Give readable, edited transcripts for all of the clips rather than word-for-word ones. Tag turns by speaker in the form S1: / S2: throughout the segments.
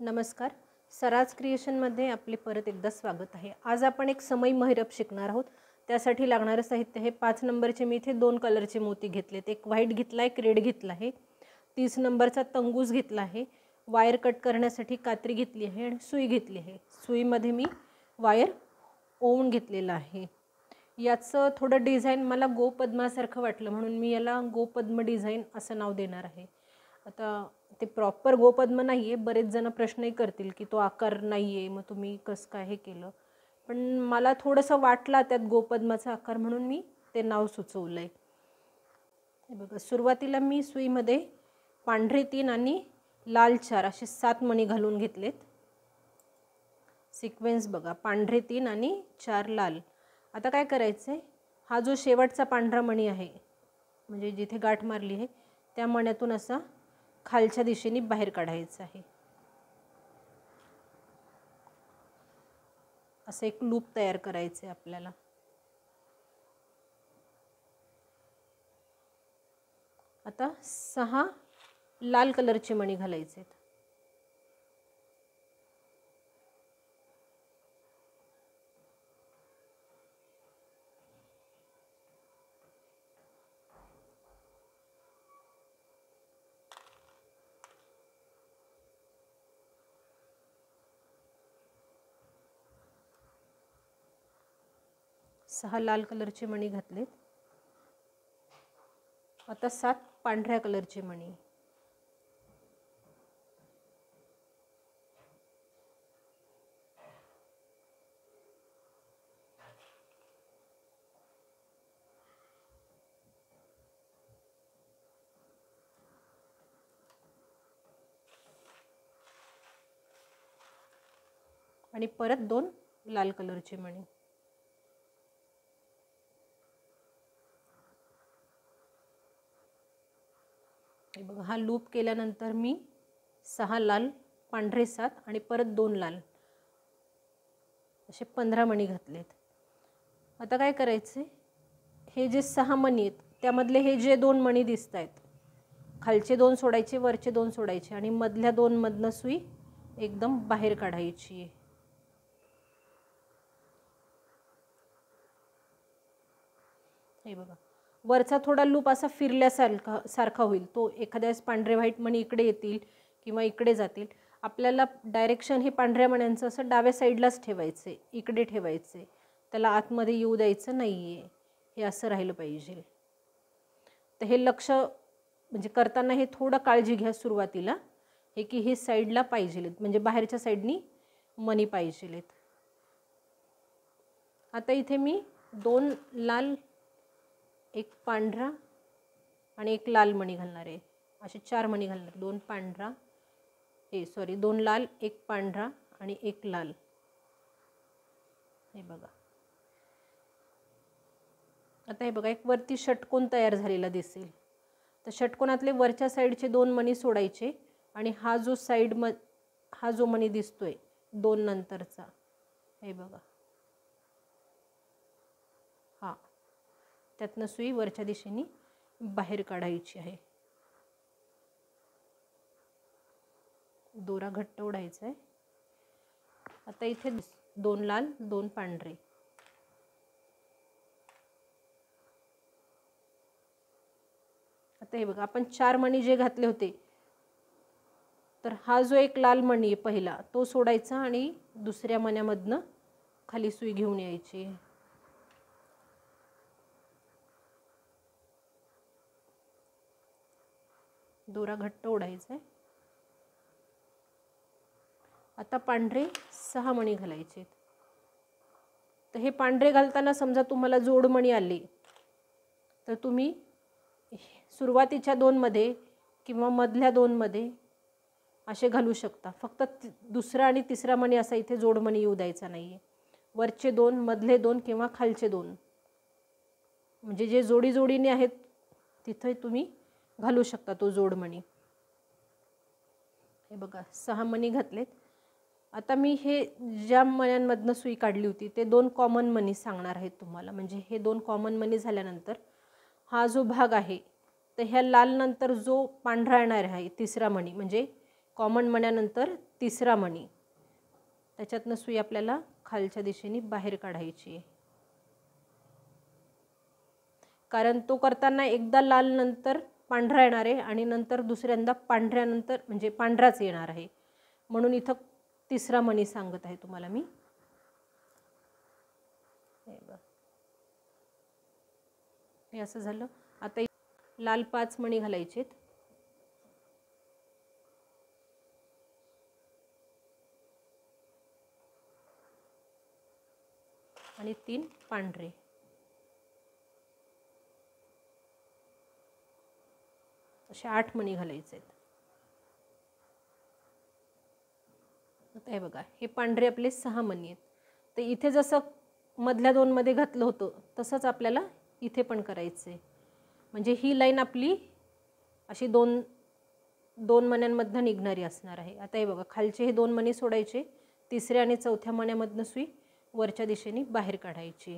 S1: नमस्कार. सराज क्रिएशनमध्ये आपले परत एकदा स्वागत आहे. आज आपण एक समई महिरप शिकणार आहोत. त्यासाठी लागणारं साहित्य हे 5 नंबरचे मी इथे 2 कलरचे मोती घेतलेत. एक व्हाईट घेतला, एक रेड घेतला आहे. 30 नंबरचा तंगूस घेतला आहे. वायर कट करण्यासाठी कात्री घेतली आहे आणि सुई घेतली आहे. सुईमध्ये मी वायर ओवून घेतलेला आहे. याचं थोडं डिझाईन मला गोपद्मासारखं वाटलं म्हणून मी याला गोपद्म डिझाईन असं नाव देणार आहे. आता ते प्रॉपर गोपद्म नाही आहे. बरेच जण प्रश्नही करतील की तो आकार नाही आहे, मग तुम्ही कसं काय हे केलं. पण मला थोडंसं वाटला त्यात गोपद्माचा आकार म्हणून मी ते नाव सुचवलं आहे. हे बघा, सुरुवातीला मी सुईमध्ये पांढरे 3 आणि लाल 4 असे 7 मणी घालून घेतलेत. सिक्वेन्स बघा, पांढरे 3 आणि 4 लाल. आता काय करायचं आहे, हा जो शेवटचा पांढरा मणी आहे म्हणजे जिथे गाठ मारली आहे त्या मण्यातून असा खालच्या दिशेने बाहेर काढायचं आहे. असं एक लूप तयार करायचं आहे आपल्याला. आता 6 लाल कलरचे मणी घालायचे आहेत. सहा लाल कलरचे मणी घातलेत. आता 7 पांढऱ्या कलरचे मणी. आणि परत 2 लाल कलरचे मणी. हे बघा, हा लूप केल्यानंतर मी 6 लाल, पांढरे 7 आणि परत 2 लाल असे 15 मणी घातलेत. आता काय करायचे, हे जे 6 मणी आहेत त्यामधले हे जे 2 मणी दिसत आहेत, खालचे 2 सोडायचे, वरचे 2 सोडायचे आणि मधल्या 2 मधनं सुई एकदम बाहेर काढायची आहे. हे बघा, वरचा थोडा लूप असा फिरल्यासारखा होईल. तो एखाद्या वेळेस पांढरे व्हाईट मणी इकडे येतील किंवा इकडे जातील. आपल्याला डायरेक्शन हे पांढऱ्या मण्यांचं असं डाव्या साईडलाच ठेवायचं आहे, इकडे ठेवायचं आहे. त्याला आतमध्ये येऊ द्यायचं नाही आहे. हे असं राहिलं पाहिजे. तर हे लक्ष म्हणजे करताना हे थोडं काळजी घ्या सुरुवातीला, हे की हे साईडला पाहिजेत म्हणजे बाहेरच्या साईडनी मणी पाहिजेत. आता इथे मी 2 लाल, एक पांढरा आणि एक लाल मणी घालणार आहे. असे 4 मणी घालणार. 2 पांढरा, 2 लाल, एक पांढरा आणि एक लाल. हे बघा, आता हे बघा, एक वरती षटकोन तयार झालेला दिसेल. तर षटकोनातले वरच्या साईडचे 2 मणी सोडायचे आणि हा जो मणी दिसतोय 2 नंतरचा, हे बघा, हा त्यातनं सुई वरच्या दिशेने बाहेर काढायची आहे. दोरा घट्ट ओढायचा आहे. आता इथे 2 लाल, 2 पांढरे. आता हे बघा, आपण 4 मणी जे घातले होते, तर हा जो एक लाल मणी आहे पहिला तो सोडायचा आणि दुसऱ्या मण्यामधनं खाली सुई घेऊन यायची. दोरा घट्ट ओढायचा आहे. आता पांढरे 6 मणी घालायचे. तर हे पांढरे घालताना समजा तुम्हाला जोडमणी आले तर तुम्ही सुरुवातीच्या 2 मध्ये किंवा मधल्या 2 मध्ये असे घालू शकता. फक्त दुसरा आणि तिसरा मणी असा इथे जोडमणी येऊ द्यायचा नाही आहे. वरचे 2, मधले 2 किंवा खालचे 2 म्हणजे जे जोडी जोडीने आहेत तिथे तुम्ही घालू शकता तो जोडमणी. हे बघा, 6 मणी घातलेत. आता मी हे ज्या मण्यांमधनं सुई काढली होती ते 2 कॉमन मणी सांगणार आहेत तुम्हाला. म्हणजे हे 2 कॉमन मणी झाल्यानंतर हा जो भाग आहे तर ह्या लाल नंतर जो पांढरा येणार आहे तिसरा मणी म्हणजे कॉमन मण्यानंतर तिसरा मणी, त्याच्यातनं सुई आपल्याला खालच्या दिशेने बाहेर काढायची आहे. कारण तो करताना एकदा लाल नंतर पांढरा येणार आहे आणि नंतर दुसऱ्यांदा पांढऱ्यानंतर म्हणजे पांढराच येणार आहे, म्हणून इथं तिसरा मणी सांगत आहे तुम्हाला मी. हे असं झालं. आता लाल 5 मणी घालायचेत. आणि 3 पांढरे. असे 8 मणी घालायचे आहेत. आता हे बघा, हे पांढरे आपले 6 मणी आहेत. तर इथे जसं मधल्या 2 मध्ये घातलं होतं तसंच आपल्याला इथे पण करायचं आहे. म्हणजे ही लाईन आपली अशी 2 मण्यांमधनं निघणारी असणार आहे. आता हे बघा, खालचे हे 2 मणी सोडायचे, तिसऱ्या आणि चौथ्या मण्यामधनं सुई वरच्या दिशेने बाहेर काढायची.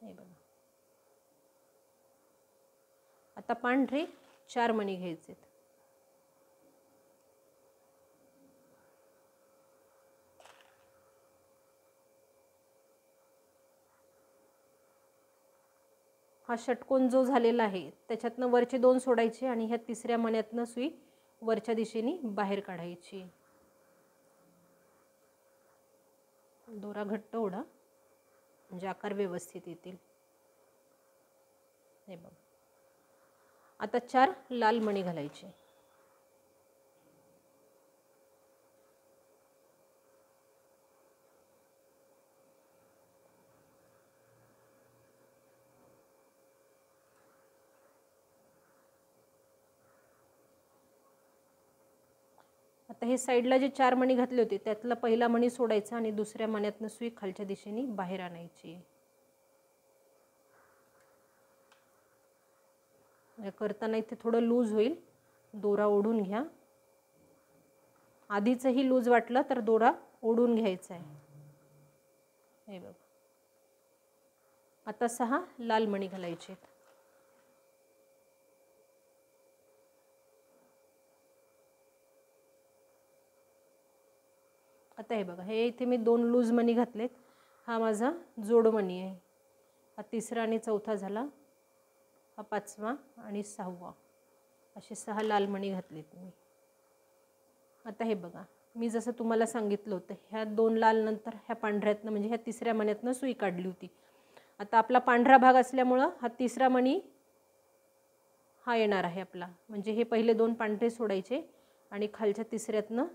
S1: हे बघा, आता पांढरे 4 मणी घ्यायचे. हा षटकोन जो झालेला आहे त्याच्यातनं वरचे 2 सोडायचे आणि ह्या तिसऱ्या मण्यातनं सुई वरच्या दिशेने बाहेर काढायची. दोरा घट्ट ओढा म्हणजे आकार व्यवस्थित येतील. हे बघ, आता 4 लाल मणी घालायचे. आता हे साईडला जे 4 मणी घातले होते त्यातला पहिला मणी सोडायचा आणि दुसऱ्या मण्यातनं सुई खालच्या दिशेने बाहेर आणायची. करताना इथे थोडं लूज होईल, दोरा ओढून घ्या. आधीचंही लूज वाटलं तर दोरा ओढून घ्यायचा आहे. हे बघ, आता 6 लाल मणी घालायचे. आता हे बघा, हे इथे मी 2 लूज मणी घातलेत. हा माझा जोड मणी आहे. हा तिसरा आणि चौथा झाला, हा 5वा आणि 6वा. असे 6 लाल मणी घातलेत मी. आता हे बघा, मी जसं तुम्हाला सांगितलं होतं, ह्या 2 लाल नंतर ह्या पांढऱ्यातनं म्हणजे ह्या तिसऱ्या मण्यातनं सुई काढली होती. आता आपला पांढरा भाग असल्यामुळं हा तिसरा मणी हा येणार आहे आपला. म्हणजे हे पहिले 2 पांढरे सोडायचे आणि खालच्या तिसऱ्यातनं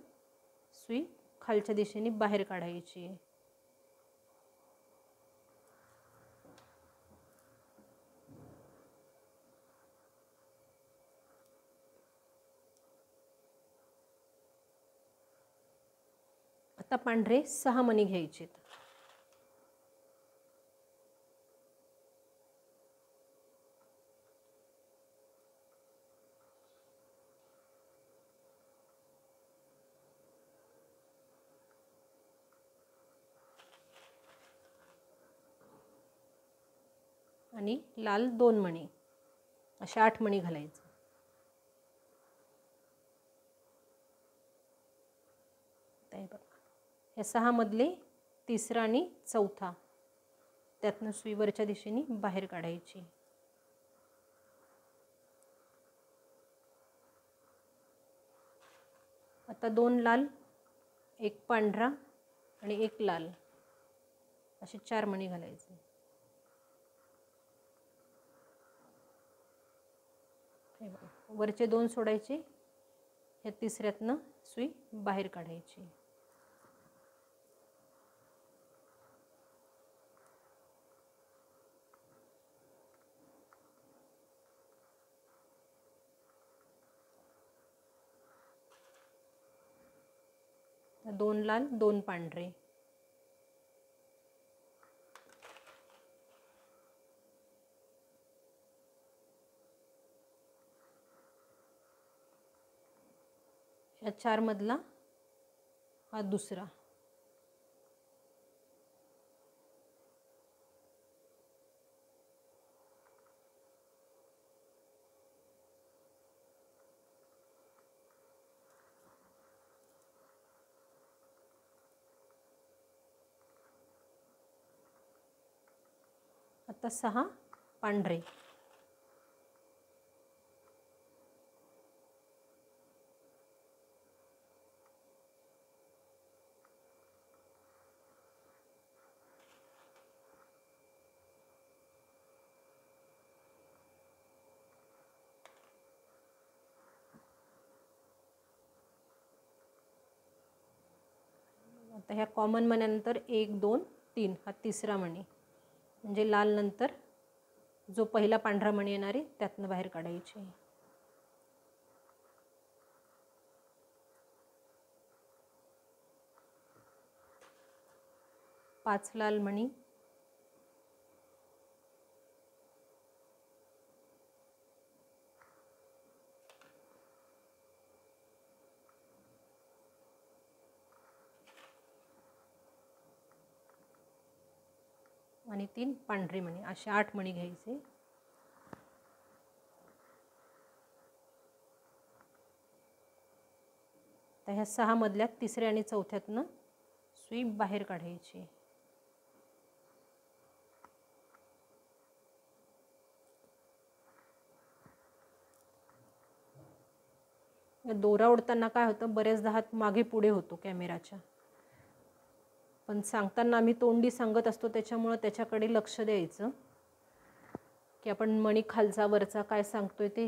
S1: सुई खालच्या दिशेने बाहेर काढायची. आता पांढरे 6 मणी घ्यायचे. आणि लाल 2 मणी, असे 8 मणी घालायचे. या 6 मधले तिसरा आणि चौथा त्यातनं सुई वरच्या दिशेने बाहेर काढायची. आता 2 लाल, 1 पांढरा आणि 1 लाल असे 4 मणी घालायचे. वरचे 2 सोडायचे, ह्या तिसऱ्यातनं सुई बाहेर काढायची. दोन लाल 2 पांढरे. या 4 मधला हा दुसरा. आता 6 पांढरे, आता ह्या कॉमन मण्यानंतर 1 2 3 हा तिसरा मणी, म्हणजे लाल नंतर जो पहिला पांढरा मणी येणार आहे त्यातनं बाहेर काढायची. 5 लाल मणी, आणि 3 पांढरे मणी, असे 8 मणी घ्यायचे. तर ह्या 6 मधल्या तिसऱ्या आणि चौथ्यातनं सुई बाहेर काढायची. दोरा ओढताना काय होतं, बरेचदा हात मागे पुढे होतो कॅमेराच्या, पण सांगताना आम्ही तोंडी सांगत असतो, त्याच्यामुळं त्याच्याकडे लक्ष द्यायचं की आपण मणी खालचा वरचा काय सांगतोय ते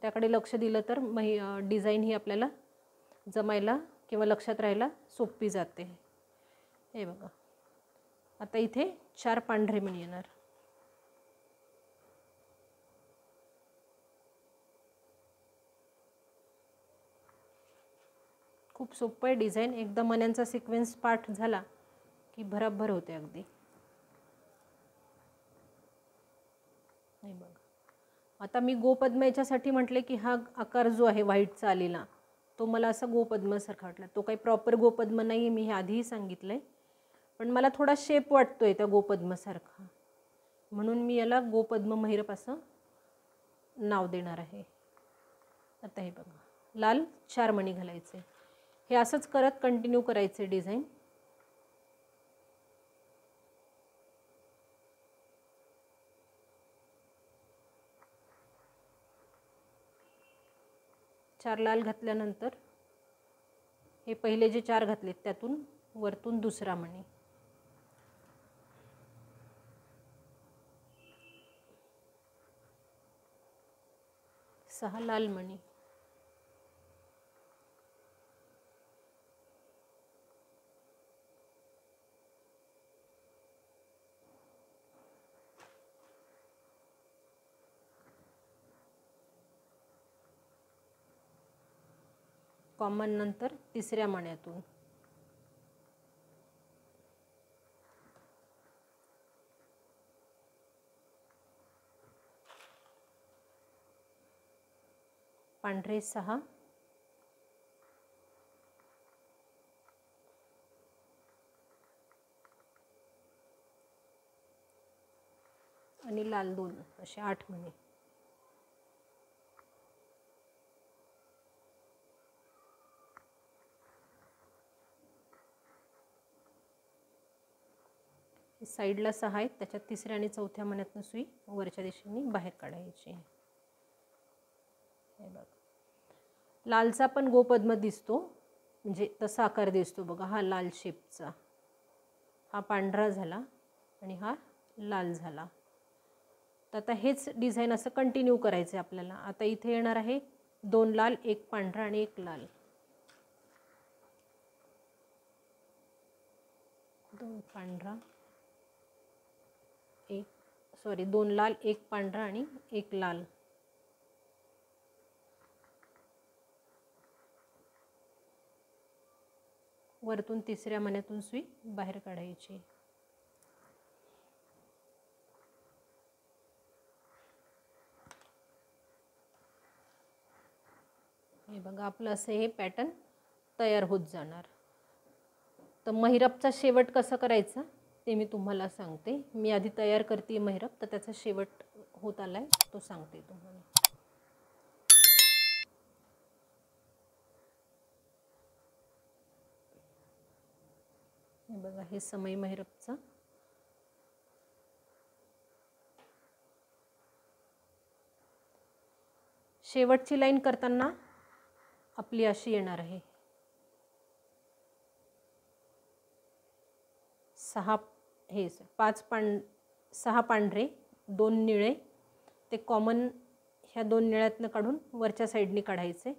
S1: त्याकडे लक्ष दिलं तर डिझाईन ही आपल्याला जमायला किंवा लक्षात राहायला सोपी जाते. हे बघा, आता इथे 4 पांढरे मणी येणार. खूप सोपं आहे डिझाईन, एकदा मण्यांचा सिक्वेन्स पाठ झाला की भराभर होते अगदी. हे बघा, आता मी गोपद्म याच्यासाठी म्हटले की हा आकार जो आहे व्हाईटचा आलेला तो मला असा गोपद्मासारखा वाटला. तो काही प्रॉपर गोपद्म नाही आहे, मी हे आधीही सांगितलं आहे, पण मला थोडा शेप वाटतोय त्या गोपद्मासारखा, म्हणून मी याला गोपद्म महिरप असं नाव देणार आहे. आता हे बघा, लाल 4 मणी घालायचे. हे असंच करत कंटिन्यू करायचे डिझाईन. चार लाल घातल्यानंतर हे पहिले जे 4 घातलेत त्यातून वरतून दुसरा मणी, 6 लाल मणी, कॉमन नंतर तिसऱ्या मण्यातून, पांढरे 6, आणि लाल 2, असे 8 मणी. साईडला 6 आहेत, त्याच्यात तिसऱ्या आणि चौथ्या मण्यातनं सुई वरच्या दिशेने बाहेर काढायची. हे बघा, लालचा पण गोपद्म दिसतो, म्हणजे तसा आकार दिसतो बघा. हा लाल शेपचा, हा पांढरा झाला आणि हा लाल झाला. तर आता हेच डिझाईन असं कंटिन्यू करायचं आहे आपल्याला. आता इथे येणार आहे 2 लाल, 1 पांढरा आणि 1 लाल. 2 पांढरा, 2 लाल, 1 पांढरा आणि 1 लाल. वरतून तिसऱ्या मण्यातून सुई बाहेर काढायची. हे बघा, आपलं असं हे पॅटर्न तयार होत जाणार. तर महिरपचा शेवट कसं करायचा ते मी तुम्हाला सांगते. मी आधी तयार करते महिरप, तर त्याचा शेवट होत आलाय तो सांगते तुम्हाला. हे बघा, हे समय महिरपचा शेवटची लाईन करताना आपली अशी येणार आहे. 6 पांढरे 2 निळे, ते कॉमन ह्या 2 निळ्यातनं काढून वरच्या साईडनी काढायचे.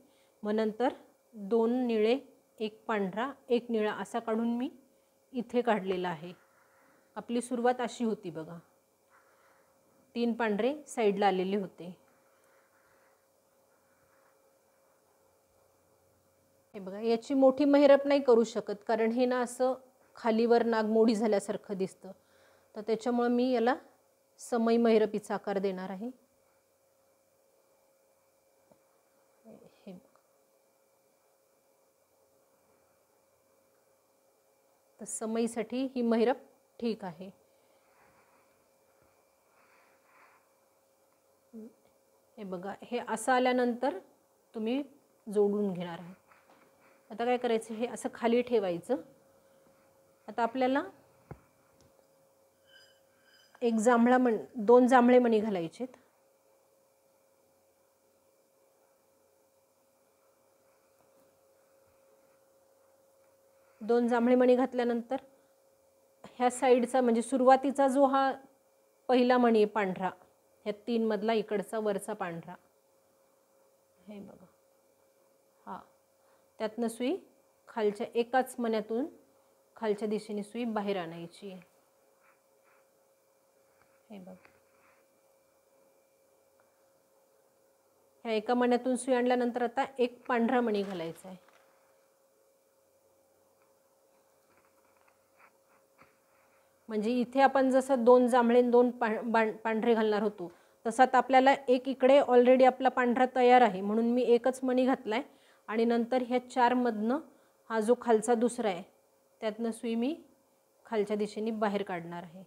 S1: मग नंतर 2 निळे 1 पांढरा 1 निळा असा काढून मी इथे काढलेला आहे. आपली सुरुवात अशी होती बघा. 3 पांढरे साईडला आलेले होते. हे बघा, याची मोठी महिरप नाही करू शकत कारण हे ना असं खालीवर नागमोडी झाल्यासारखं दिसतं. तर त्याच्यामुळे मी याला समई महिरपीचा आकार देणार आहे. हे तर समईसाठी ही महिरप ठीक आहे. हे बघा, हे असं आल्यानंतर तुम्ही जोडून घेणार आहे. आता काय करायचं, हे असं खाली ठेवायचं. आता आपल्याला एक जांभळा 2 जांभळे मणी घालायचेत. दोन जांभळे मणी घातल्यानंतर ह्या साईडचा म्हणजे सुरुवातीचा जो हा पहिला मणी आहे पांढरा, ह्या 3 मधला इकडचा वरचा पांढरा, हे बघा, हा त्यातनं सुई खालच्या एकाच मण्यातून खालच्या दिशेने सुई बाहेर आणायची. हे बघा, ह्या एका मण्यातून सुई आणल्यानंतर आता एक पांढरा मणी घालायचा आहे. म्हणजे इथे आपण जसं 2 जांभळे 2 पांढरे घालणार होतो तसात आपल्याला एक इकडे ऑलरेडी आपला पांढरा तयार आहे म्हणून मी एकच मणी घातलाय आणि नंतर ह्या 4 मधनं हा जो खालचा दुसरा आहे त्यातनं सुई मी खालच्या दिशेने बाहेर काढणार आहे.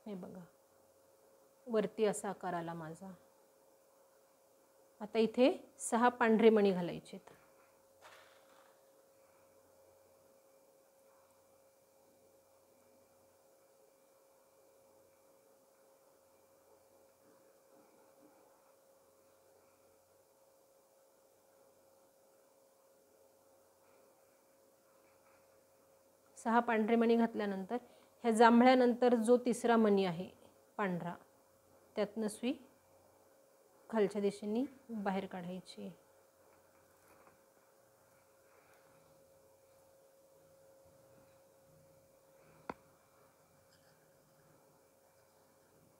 S1: हे बघा, वरती असा आकार आला माझा. आता इथे 6 पांढरे मणी घालायचेत. सहा पांढरे मणी घातल्यानंतर ह्या जांभळ्यानंतर जो तिसरा मणी आहे पांढरा त्यातनं सुई खालच्या दिशेने बाहेर काढायची.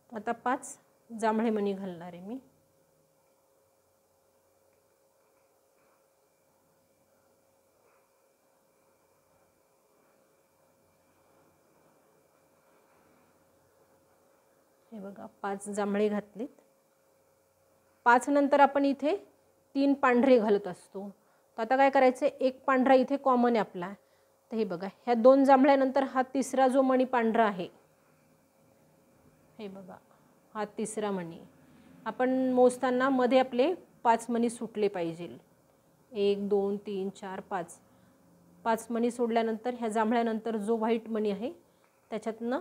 S1: आता 5 जांभळे मणी घालणार आहे मी. हे बघा, 5 जांभळे घातलीत. 5 नंतर आपण इथे 3 पांढरे घालत असतो. तर आता काय करायचं, एक पांढरा इथे कॉमन आहे आपला. तर हे बघा, ह्या 2 जांभळ्यानंतर हा तिसरा जो मणी पांढरा आहे, हे बघा, हा तिसरा मणी आपण मोजताना मध्ये आपले 5 मणी सुटले पाहिजे. 1 2 3 4 5 5 मणी सोडल्यानंतर ह्या जांभळ्यानंतर जो व्हाईट मणी आहे त्याच्यातनं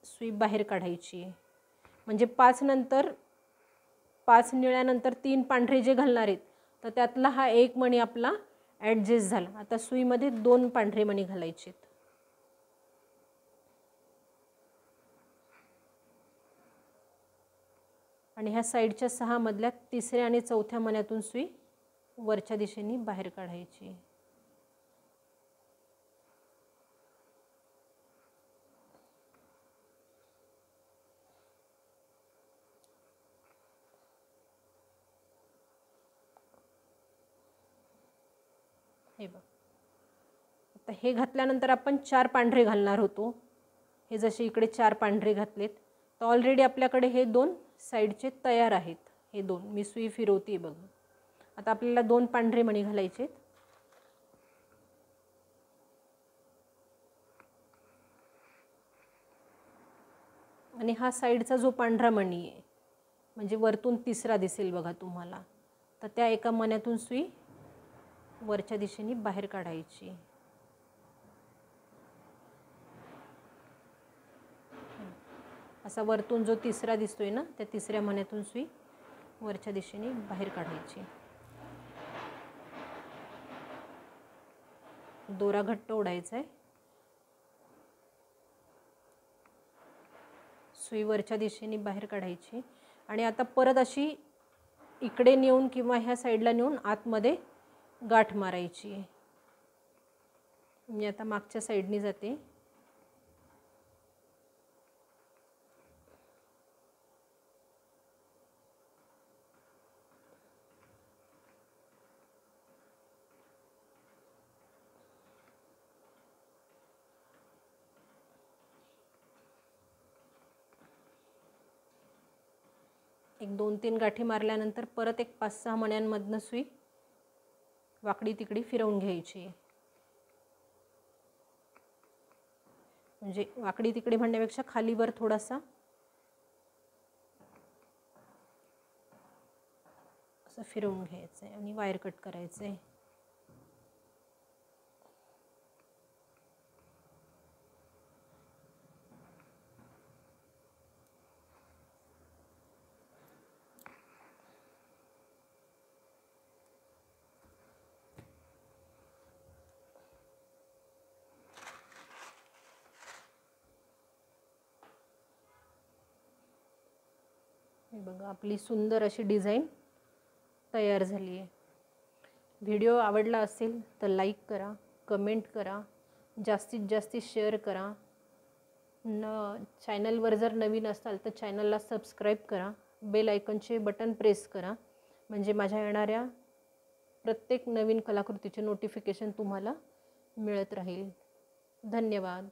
S1: सुई बाहेर काढायची. म्हणजे 5 नंतर 5 निळ्यानंतर 3 पांढरे जे घालणार आहेत तर त्यातला हा एक मणी आपला ॲडजस्ट झाला. आता सुईमध्ये 2 पांढरे मणी घालायचे. आणि ह्या साईडच्या 6 मधल्या तिसऱ्या आणि चौथ्या मण्यातून सुई वरच्या दिशेने बाहेर काढायची. हे बघ, आता हे घातल्यानंतर आपण 4 पांढरे घालणार होतो. हे जसे इकडे 4 पांढरे घातलेत तर ऑलरेडी आपल्याकडे हे 2 साईडचे तयार आहेत. हे 2 मी सुई फिरवते बघा. आता आपल्याला 2 पांढरे मणी घालायचे. आणि हा साईडचा जो पांढरा मणी आहे म्हणजे वरतून तिसरा दिसेल बघा तुम्हाला, तर त्या एका मण्यातून सुई वरच्या दिशेने बाहेर काढायची. असा वरतून जो तिसरा दिसतोय ना, त्या तिसऱ्या मण्यातून सुई वरच्या दिशेने बाहेर काढायची. दोरा घट्ट ओढायचा आहे. सुई वरच्या दिशेने बाहेर काढायची आणि आता परत अशी इकडे नेऊन किंवा ह्या साईडला नेऊन आतमध्ये गाठ मारायची. मी आता मागच्या साईडने जाते. एक 2-3 गाठी मारल्यानंतर परत एक 5-6 मण्यांमधनं सुई वाकडी तिकडी फिरवून घ्यायची. म्हणजे वाकडी तिकडी म्हणण्यापेक्षा खालीवर थोडासा असं फिरवून घ्यायचं आहे आणि वायर कट करायचं आहे. हे बघा, आपली सुंदर अशी डिझाईन तयार झाली आहे. व्हिडिओ आवडला असेल तर लाईक करा, कमेंट करा, जास्तीत जास्त शेअर करा. चॅनलवर जर नवीन असाल तर चॅनलला सबस्क्राईब करा. बेल आयकॉनचे बटन प्रेस करा, म्हणजे माझ्या येणाऱ्या प्रत्येक नवीन कलाकृतीचे नोटिफिकेशन तुम्हाला मिळत राहील. धन्यवाद.